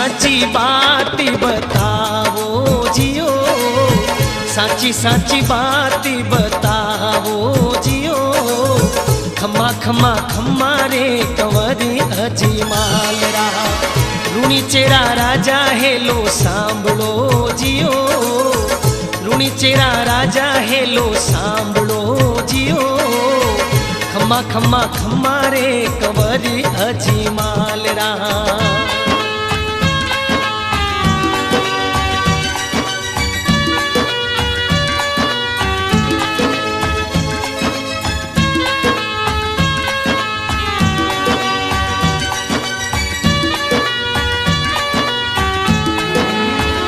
साची बात बताओ जियो, साची साची बात बताओ जियो। खम्मा खम्मा खम्मा रे कंवरी अजीमाल रा, लूणी चेरा राजा हेलो सांभळो जियो, लूणी चेरा राजा हेलो सांभळो जियो। खम्मा खम्मा खम्मा रे कंवरी अजीमाल रा।